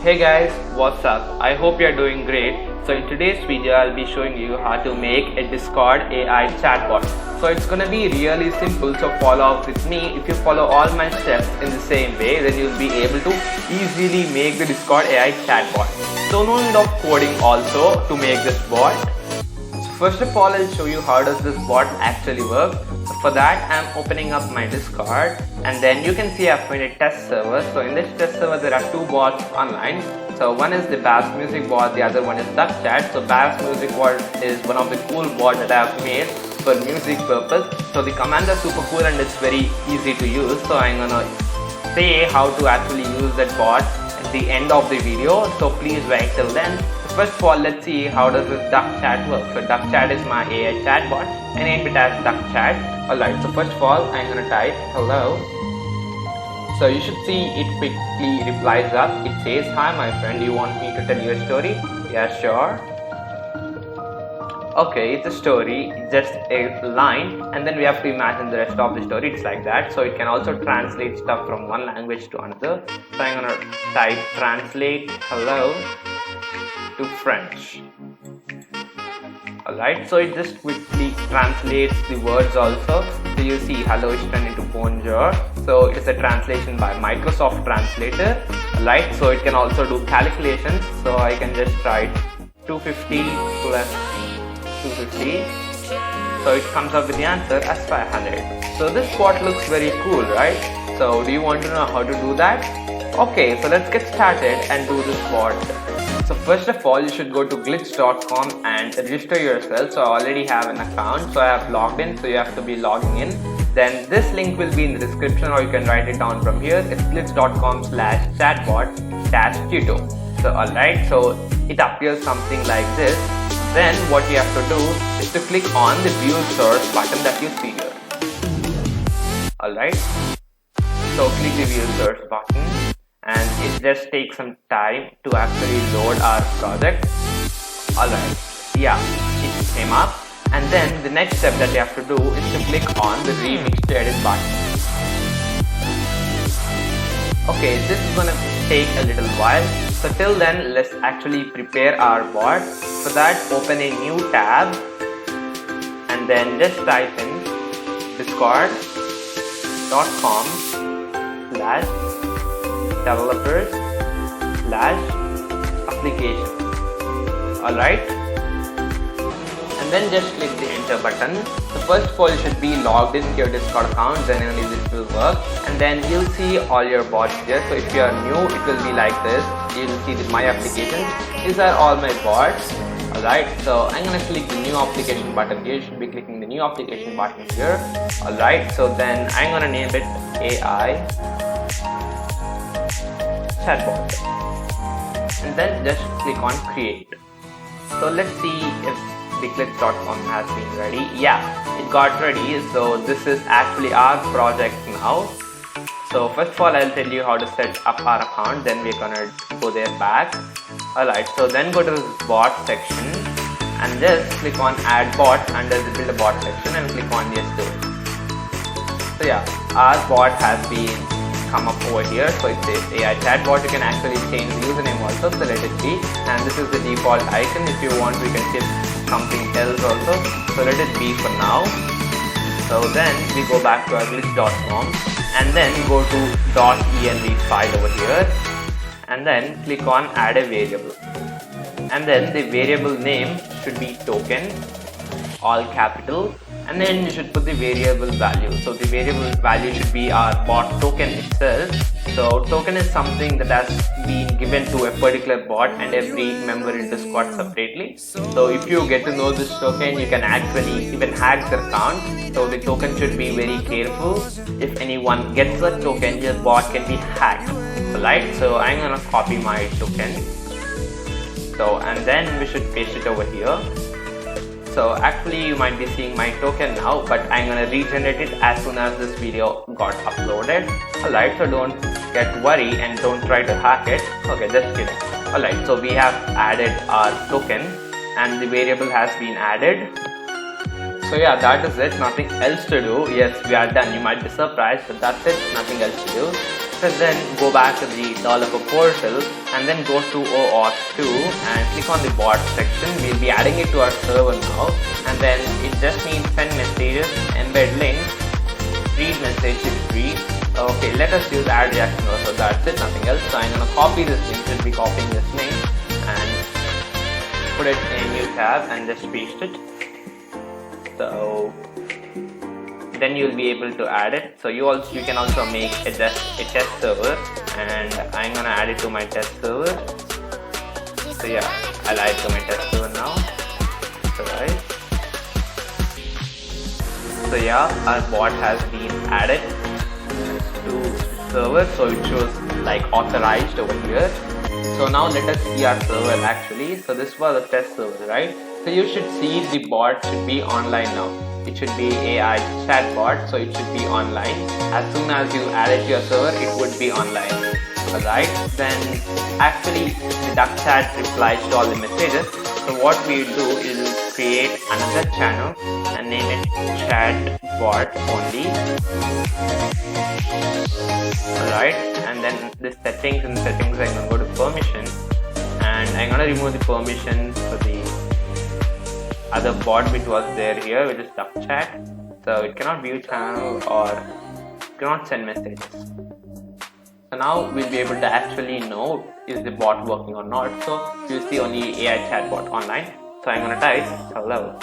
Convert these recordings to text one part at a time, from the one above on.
Hey guys, what's up? I hope you're doing great. So in today's video, I'll be showing you how to make a Discord AI chatbot. So it's gonna be really simple, so follow up with me. If you follow all my steps in the same way, then you'll be able to easily make the Discord AI chatbot. So no need of coding also to make this bot. First of all, I'll show you how does this bot actually work. So for that, I'm opening up my Discord, and then you can see I've made a test server. So in this test server, there are two bots online. So one is the Babs Music bot, the other one is Duck Chat. So Babs Music bot is one of the cool bots that I've made for music purpose. So the commands are super cool and it's very easy to use. So I'm gonna say how to actually use that bot at the end of the video. So please wait till then. First of all, let's see how does this Duck Chat work. So Duck Chat is my AI chatbot. I named it as Duck Chat. Alright, so first of all, I'm gonna type hello. So you should see it quickly replies us. It says, hi my friend, do you want me to tell you a story? Yeah, sure. Okay, it's a story, it's just a line, and then we have to imagine the rest of the story. It's like that. So it can also translate stuff from one language to another. So I'm gonna type translate hello to French. Alright, so it just quickly translates the words also. So you see hello is turned into bonjour. So it is a translation by Microsoft Translator. Alright, so it can also do calculations. So I can just write 250 plus 250. So it comes up with the answer as 500. So this bot looks very cool, right? So do you want to know how to do that? Okay, so let's get started and do this bot. So first of all, you should go to glitch.com and register yourself. So I already have an account, so I have logged in, so you have to be logging in. Then this link will be in the description, or you can write it down from here. It's glitch.com/chatbot-tuto. So alright, so it appears something like this. Then what you have to do is to click on the view source button that you see here. Alright, so click the view source button. And it just takes some time to actually load our project. Alright, yeah, it came up. And then the next step that you have to do is to click on the remix to edit button. Okay, this is gonna take a little while. So till then, let's actually prepare our bot. For that, open a new tab and then just type in discord.com/developers/application. Alright, and then just click the enter button. So first of all, you should be logged into your Discord account, then only this will work. And then you'll see all your bots here. So if you are new, it will be like this. You'll see my applications. These are all my bots. Alright, so I'm gonna click the new application button here. You should be clicking the new application button here. Alright, so then I'm gonna name it AI chatbot, and then just click on create. So let's see if the glitch.com has been ready. Yeah, it got ready. So this is actually our project now. So first of all, I'll tell you how to set up our account, then we're gonna go there back. Alright, so then go to the bot section and just click on add bot under the build a bot section and click on yes to it. So yeah, our bot has been come up over here. So it says AI chatbot. You can actually change the username also, so let it be. And this is the default icon. If you want, we can shift something else also. So let it be for now. So then we go back to our glitch.com and then go to .env file over here and then click on add a variable. And then the variable name should be token, all capital. And then you should put the variable value. So the variable value should be our bot token itself. So token is something that has been given to a particular bot and every member in Discord separately. So if you get to know this token, you can actually even hack their account. So the token should be very careful. If anyone gets the token, your bot can be hacked. Alright, so I'm gonna copy my token. So and then we should paste it over here. So actually you might be seeing my token now, but I'm gonna regenerate it as soon as this video got uploaded. Alright, so don't get worried and don't try to hack it. Okay, just kidding. Alright, so we have added our token and the variable has been added. So yeah, that is it, nothing else to do. Yes, we are done. You might be surprised, but that's it, nothing else to do. After then, go back to the developer portal and then go to OAuth 2 and click on the bot section. We'll be adding it to our server now, and then it just needs send messages, embed links, read message if read. Okay, let us use add reaction, so that's it, nothing else. So I'm gonna copy this link, should be copying this link and put it in a new tab and just paste it. So then you'll be able to add it. So you can also make a test server, and I'm gonna add it to my test server. So yeah, I'll add it to my test server now. Alright. So yeah, our bot has been added to server, so it shows like authorized over here. So now let us see our server actually. So this was a test server, right? So you should see the bot should be online now. It should be AI chatbot, so it should be online. As soon as you add it to your server, it would be online. Alright, then actually the duck chat replies to all the messages. So what we do is create another channel and name it chatbot only. Alright, and then this settings, I'm gonna go to permission, and I'm gonna remove the permissions for the other bot which was there here, which is duck chat. So it cannot view channel or cannot send messages. So now we'll be able to actually know is the bot working or not. So you see only AI chatbot online. So I'm gonna type hello.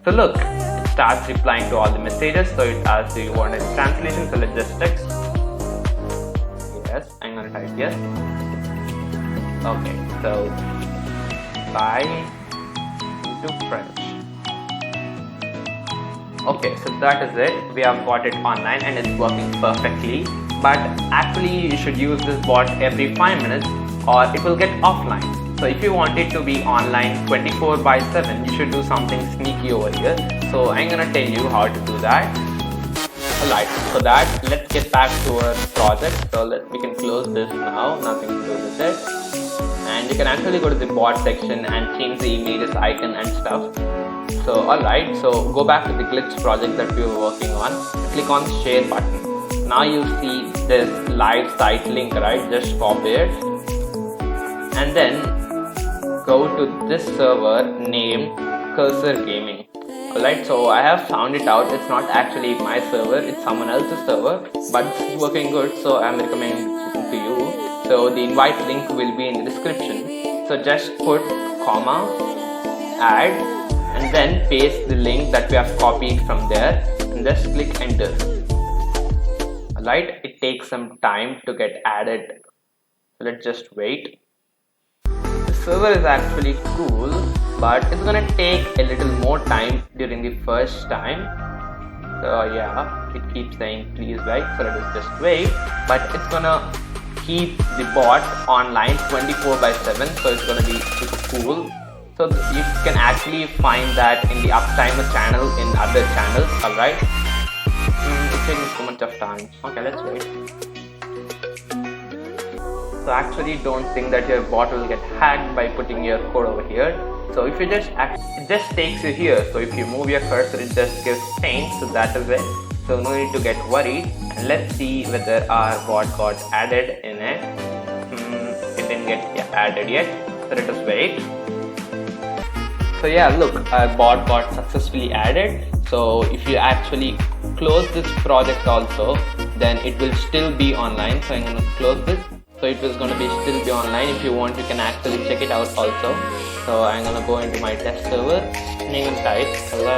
So look, it starts replying to all the messages. So it asks, do you want a translation? So let's just text. Yes, I'm gonna type yes. Okay, so bye into French. Okay, so that is it. We have got it online and it's working perfectly. But actually you should use this bot every 5 minutes or it will get offline. So if you want it to be online 24/7, you should do something sneaky over here. So I'm gonna tell you how to do that. Alright, for that let's get back to our project. So we can close this now, nothing to do with it. And you can actually go to the bot section and change the images icon and stuff. So alright, so go back to the glitch project that we were working on, click on share button. Now you see this live site link, right? Just copy it and then go to this server named Cursor Gaming. Alright, so I have found it out. It's not actually my server, it's someone else's server, but it's working good, so I'm recommending it to you. So the invite link will be in the description. So just put comma, add, and then paste the link that we have copied from there and just click enter. Alright, it takes some time to get added. So let's just wait. The server is actually cool, but it's gonna take a little more time during the first time. So yeah, it keeps saying please wait, so let us just wait. But it's gonna keep the bot online 24/7, so it's gonna be super cool. So you can actually find that in the Uptimer channel in other channels. Alright, it's taking so much of time. Okay, let's wait. So actually don't think that your bot will get hacked by putting your code over here. So if you it just takes you here. So if you move your cursor, it just gives change. So that is it. So no need to get worried. And let's see whether our bot got added in it. It didn't get added yet. So let us wait. So yeah, look, our bot got successfully added. So if you actually close this project also, then it will still be online. So I'm gonna close this. So it was gonna still be online. If you want, you can actually check it out also. So I'm gonna go into my test server and I'm gonna type hello.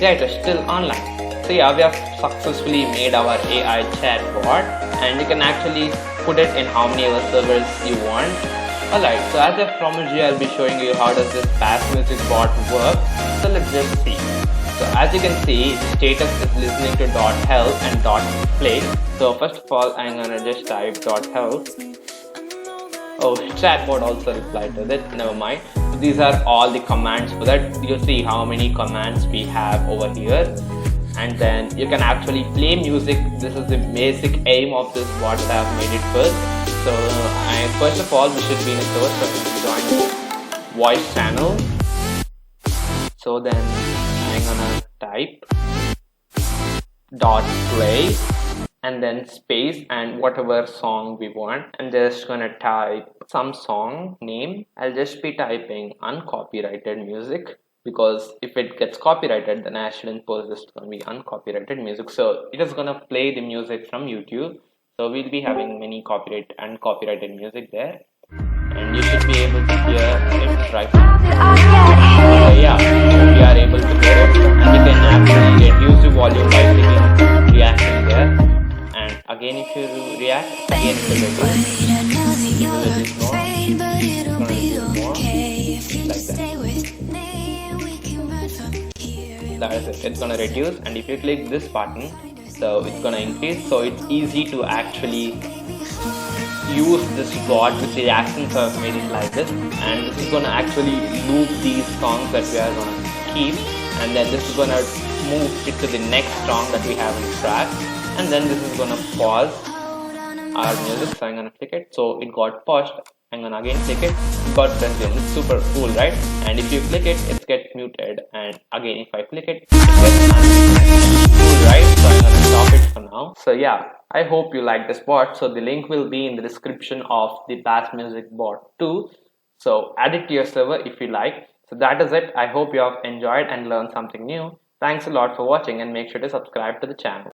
Yeah, it is still online. So yeah, we have successfully made our AI chatbot, and you can actually put it in how many other servers you want. Alright, so as I promised you, I'll be showing you how does this fast music bot work. So let's just see. So as you can see, status is listening to .help and .play. So first of all, I'm gonna just type .help. Oh, chatbot also replied to it, never mind. So these are all the commands for that. You'll see how many commands we have over here. And then you can actually play music. This is the basic aim of this bot that I've made it first. So first of all, we should be in a source, so we'll join voice channel. So then I'm gonna type .play and then space and whatever song we want. I'm just gonna type some song name. I'll just be typing uncopyrighted music, because if it gets copyrighted then I shouldn't post this to be uncopyrighted music. So it is gonna play the music from YouTube. So we'll be having many copyright and copyrighted music there, and you should be able to hear it right now. Yeah, we are able to hear it, and we can actually reduce the volume by clicking reacting there. And again, if you react, again it will reduce. It will reduce more. It's gonna reduce more, like that. That is it. It's gonna reduce, and if you click this button, so it's gonna increase. So it's easy to actually use this bot which the accents have made it like this, and this is gonna actually loop these songs that we are gonna keep, and then this is gonna move it to the next song that we have in track, and then this is gonna pause our music. So I'm gonna click it, so it got paused. I'm gonna again click it, got resumed. It's super cool, right? And if you click it, it gets muted, and again if I click it, it gets unmuted. Cool, right? So I'm gonna stop it for now. So yeah, I hope you like this bot. So the link will be in the description of the Bass Music bot too. So add it to your server if you like. So that is it. I hope you have enjoyed and learned something new. Thanks a lot for watching, and make sure to subscribe to the channel.